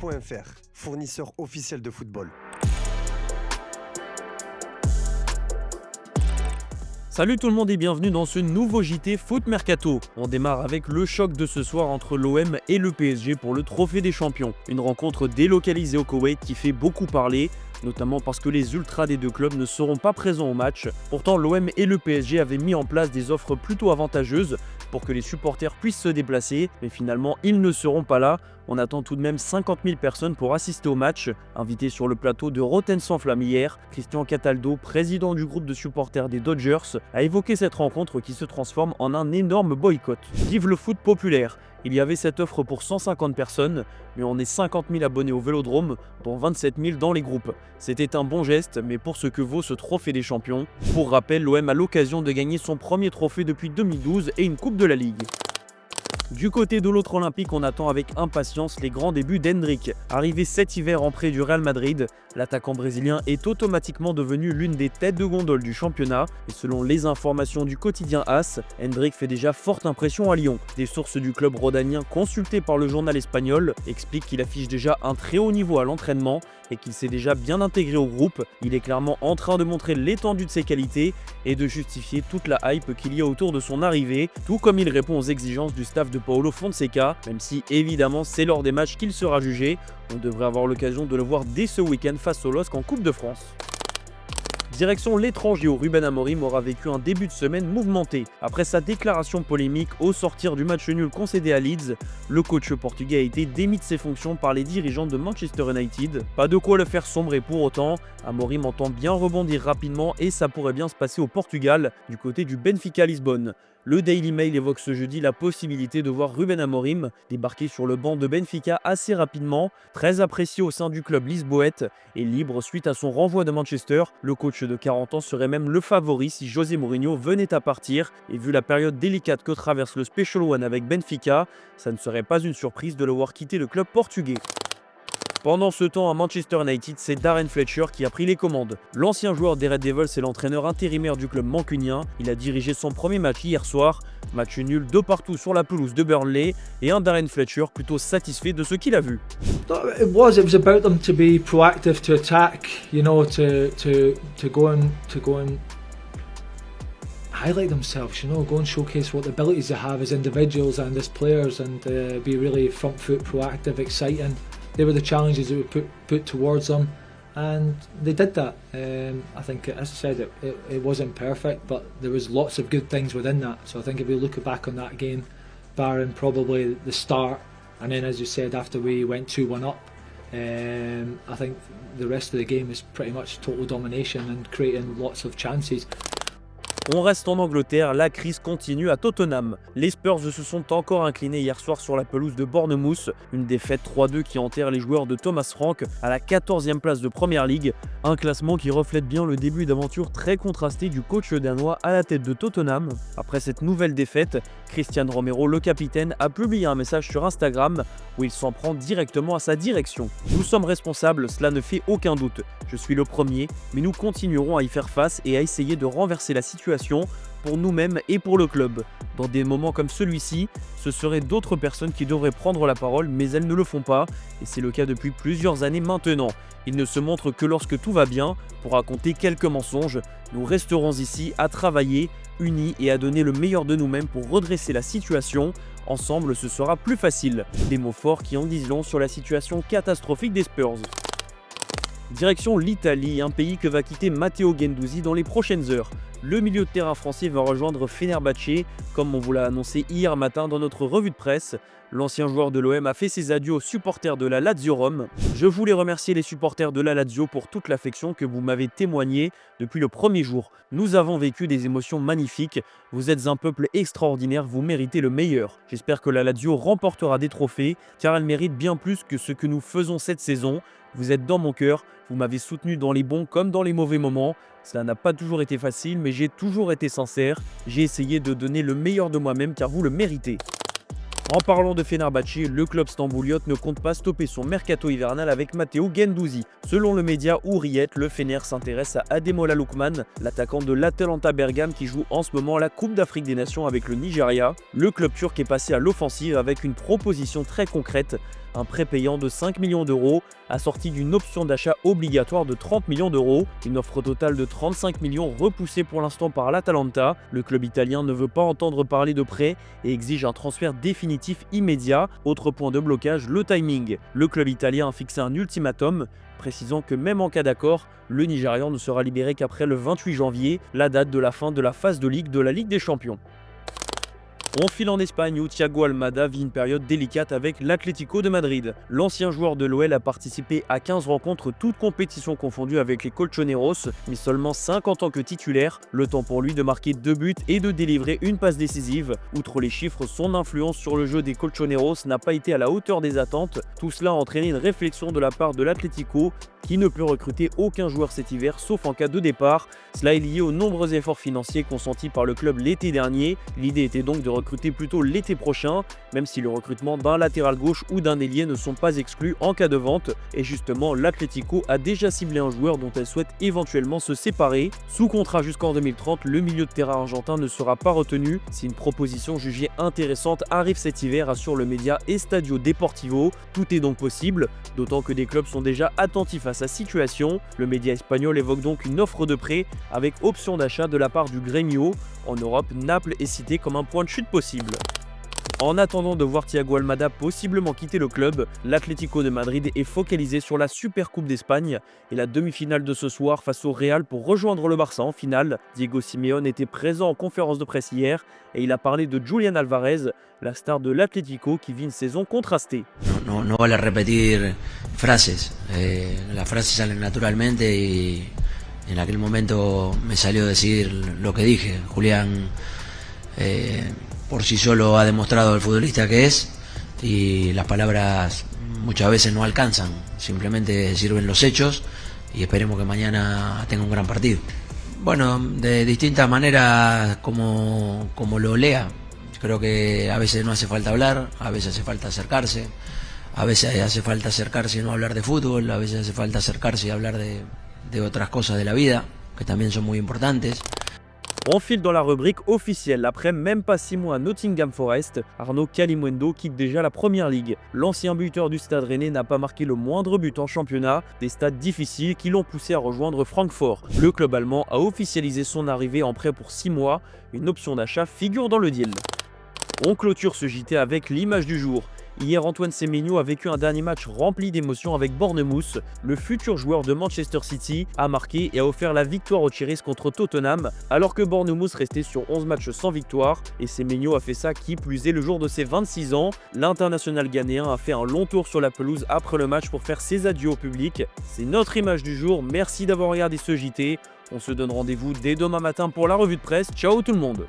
Foot.fr, fournisseur officiel de football. Salut tout le monde et bienvenue dans ce nouveau JT Foot Mercato. On démarre avec le choc de ce soir entre l'OM et le PSG pour le Trophée des Champions. Une rencontre délocalisée au Koweït qui fait beaucoup parler, notamment parce que les ultras des deux clubs ne seront pas présents au match. Pourtant, l'OM et le PSG avaient mis en place des offres plutôt avantageuses pour que les supporters puissent se déplacer, mais finalement ils ne seront pas là. On attend tout de même 50 000 personnes pour assister au match. Invité sur le plateau de Rotten sans flamme hier, Cristian Cataldo, président du groupe de supporters des Dodgers, a évoqué cette rencontre qui se transforme en un énorme boycott. Vive le foot populaire! Il y avait cette offre pour 150 personnes, mais on est 50 000 abonnés au Vélodrome, dont 27 000 dans les groupes. C'était un bon geste, mais pour ce que vaut ce trophée des champions. Pour rappel, l'OM a l'occasion de gagner son premier trophée depuis 2012 et une coupe de la Ligue. Du côté de l'autre olympique, on attend avec impatience les grands débuts d'Hendrick. Arrivé cet hiver en prêt du Real Madrid, l'attaquant brésilien est automatiquement devenu l'une des têtes de gondole du championnat. Et selon les informations du quotidien AS, Hendrick fait déjà forte impression à Lyon. Des sources du club rhodanien consultées par le journal espagnol expliquent qu'il affiche déjà un très haut niveau à l'entraînement et qu'il s'est déjà bien intégré au groupe. Il est clairement en train de montrer l'étendue de ses qualités et de justifier toute la hype qu'il y a autour de son arrivée, tout comme il répond aux exigences du staff de Paulo Fonseca, même si évidemment c'est lors des matchs qu'il sera jugé. On devrait avoir l'occasion de le voir dès ce week-end face au LOSC en Coupe de France. Direction l'étranger où Ruben Amorim aura vécu un début de semaine mouvementé. Après sa déclaration polémique au sortir du match nul concédé à Leeds, le coach portugais a été démis de ses fonctions par les dirigeants de Manchester United. Pas de quoi le faire sombrer pour autant, Amorim entend bien rebondir rapidement et ça pourrait bien se passer au Portugal, du côté du Benfica Lisbonne. Le Daily Mail évoque ce jeudi la possibilité de voir Ruben Amorim débarquer sur le banc de Benfica assez rapidement, très apprécié au sein du club lisboète et libre suite à son renvoi de Manchester. Le coach de 40 ans serait même le favori si José Mourinho venait à partir et vu la période délicate que traverse le Special One avec Benfica, ça ne serait pas une surprise de le voir quitter le club portugais. Pendant ce temps, à Manchester United, c'est Darren Fletcher qui a pris les commandes. L'ancien joueur des Red Devils est l'entraîneur intérimaire du club mancunien. Il a dirigé son premier match hier soir. Match nul de partout sur la pelouse de Burnley et un Darren Fletcher plutôt satisfait de ce qu'il a vu. It was about them to be proactive, to attack, you know, to go and highlight themselves, you know, go and showcase what the abilities they have as individuals and as players, and be really front foot, proactive, exciting. They were the challenges that were put towards them, and they did that. I think, as I said, it wasn't perfect, but there was lots of good things within that. So I think if we look back on that game, barring probably the start, and then as you said, after we went 2-1 up, I think the rest of the game is pretty much total domination and creating lots of chances. On reste en Angleterre, la crise continue à Tottenham. Les Spurs se sont encore inclinés hier soir sur la pelouse de Bournemouth, une défaite 3-2 qui enterre les joueurs de Thomas Frank à la 14e place de Premier League, un classement qui reflète bien le début d'aventure très contrasté du coach danois à la tête de Tottenham. Après cette nouvelle défaite, Christian Romero, le capitaine, a publié un message sur Instagram où il s'en prend directement à sa direction. Nous sommes responsables, cela ne fait aucun doute. Je suis le premier, mais nous continuerons à y faire face et à essayer de renverser la situation pour nous-mêmes et pour le club. Dans des moments comme celui-ci, ce seraient d'autres personnes qui devraient prendre la parole, mais elles ne le font pas, et c'est le cas depuis plusieurs années maintenant. Ils ne se montrent que lorsque tout va bien, pour raconter quelques mensonges. Nous resterons ici à travailler, unis et à donner le meilleur de nous-mêmes pour redresser la situation. Ensemble, ce sera plus facile. Des mots forts qui en disent long sur la situation catastrophique des Spurs. Direction l'Italie, un pays que va quitter Matteo Guendouzi dans les prochaines heures. Le milieu de terrain français va rejoindre Fenerbahçe, comme on vous l'a annoncé hier matin dans notre revue de presse. L'ancien joueur de l'OM a fait ses adieux aux supporters de la Lazio Rome. Je voulais remercier les supporters de la Lazio pour toute l'affection que vous m'avez témoignée depuis le premier jour. Nous avons vécu des émotions magnifiques. Vous êtes un peuple extraordinaire, vous méritez le meilleur. J'espère que la Lazio remportera des trophées, car elle mérite bien plus que ce que nous faisons cette saison. Vous êtes dans mon cœur, vous m'avez soutenu dans les bons comme dans les mauvais moments. Cela n'a pas toujours été facile, mais j'ai toujours été sincère. J'ai essayé de donner le meilleur de moi-même car vous le méritez. En parlant de Fenerbahçe, le club stambouliote ne compte pas stopper son mercato hivernal avec Matteo Guendouzi. Selon le média Hurriyet, le Fener s'intéresse à Ademola Lookman, l'attaquant de l'Atalanta Bergame qui joue en ce moment la Coupe d'Afrique des Nations avec le Nigeria. Le club turc est passé à l'offensive avec une proposition très concrète, un prêt payant de 5 millions d'euros, assorti d'une option d'achat obligatoire de 30 millions d'euros. Une offre totale de 35 millions repoussée pour l'instant par l'Atalanta. Le club italien ne veut pas entendre parler de prêt et exige un transfert définitif immédiat. Autre point de blocage, le timing. Le club italien a fixé un ultimatum, précisant que même en cas d'accord, le Nigérian ne sera libéré qu'après le 28 janvier, la date de la fin de la phase de Ligue de la Ligue des Champions. On file en Espagne où Thiago Almada vit une période délicate avec l'Atlético de Madrid. L'ancien joueur de l'OL a participé à 15 rencontres, toutes compétitions confondues avec les Colchoneros, mais seulement 5 en tant que titulaire. Le temps pour lui de marquer 2 buts et de délivrer une passe décisive. Outre les chiffres, son influence sur le jeu des Colchoneros n'a pas été à la hauteur des attentes. Tout cela a entraîné une réflexion de la part de l'Atlético, qui ne peut recruter aucun joueur cet hiver sauf en cas de départ. Cela est lié aux nombreux efforts financiers consentis par le club l'été dernier. L'idée était donc de recruter plutôt l'été prochain, même si le recrutement d'un latéral gauche ou d'un ailier ne sont pas exclus en cas de vente. Et justement, l'Atlético a déjà ciblé un joueur dont elle souhaite éventuellement se séparer. Sous contrat jusqu'en 2030, le milieu de terrain argentin ne sera pas retenu. Si une proposition jugée intéressante arrive cet hiver, assure le média Estadio Deportivo. Tout est donc possible, d'autant que des clubs sont déjà attentifs à sa situation. Le média espagnol évoque donc une offre de prêt avec option d'achat de la part du Grêmio. En Europe, Naples est cité comme un point de chute possible. En attendant de voir Thiago Almada possiblement quitter le club, l'Atlético de Madrid est focalisé sur la Supercoupe d'Espagne et la demi-finale de ce soir face au Real pour rejoindre le Barça en finale. Diego Simeone était présent en conférence de presse hier et il a parlé de Julián Álvarez, la star de l'Atlético qui vit une saison contrastée. No vale repetir frases, las frases salen naturalmente y en aquel momento me salió decir lo que dije. Julián por sí solo ha demostrado el futbolista que es y las palabras muchas veces no alcanzan, simplemente sirven los hechos y esperemos que mañana tenga un gran partido. Bueno, de distintas maneras como lo lea. Creo que a veces no hace falta hablar, a veces hace falta acercarse, a veces hace falta acercarse y no hablar de fútbol, a veces hace falta acercarse y hablar de otras cosas de la vida, que también son muy importantes. On file dans la rubrique officielle. Après même pas 6 mois à Nottingham Forest, Arnaud Kalimuendo quitte déjà la première ligue. L'ancien buteur du Stade Rennais n'a pas marqué le moindre but en championnat, des stades difficiles qui l'ont poussé à rejoindre Francfort. Le club allemand a officialisé son arrivée en prêt pour 6 mois. Une option d'achat figure dans le deal. On clôture ce JT avec l'image du jour. Hier, Antoine Semenyo a vécu un dernier match rempli d'émotions avec Bournemouth. Le futur joueur de Manchester City a marqué et a offert la victoire aux Cherries contre Tottenham, alors que Bournemouth restait sur 11 matchs sans victoire. Et Semenyo a fait ça qui plus est le jour de ses 26 ans. L'international ghanéen a fait un long tour sur la pelouse après le match pour faire ses adieux au public. C'est notre image du jour. Merci d'avoir regardé ce JT. On se donne rendez-vous dès demain matin pour la revue de presse. Ciao tout le monde.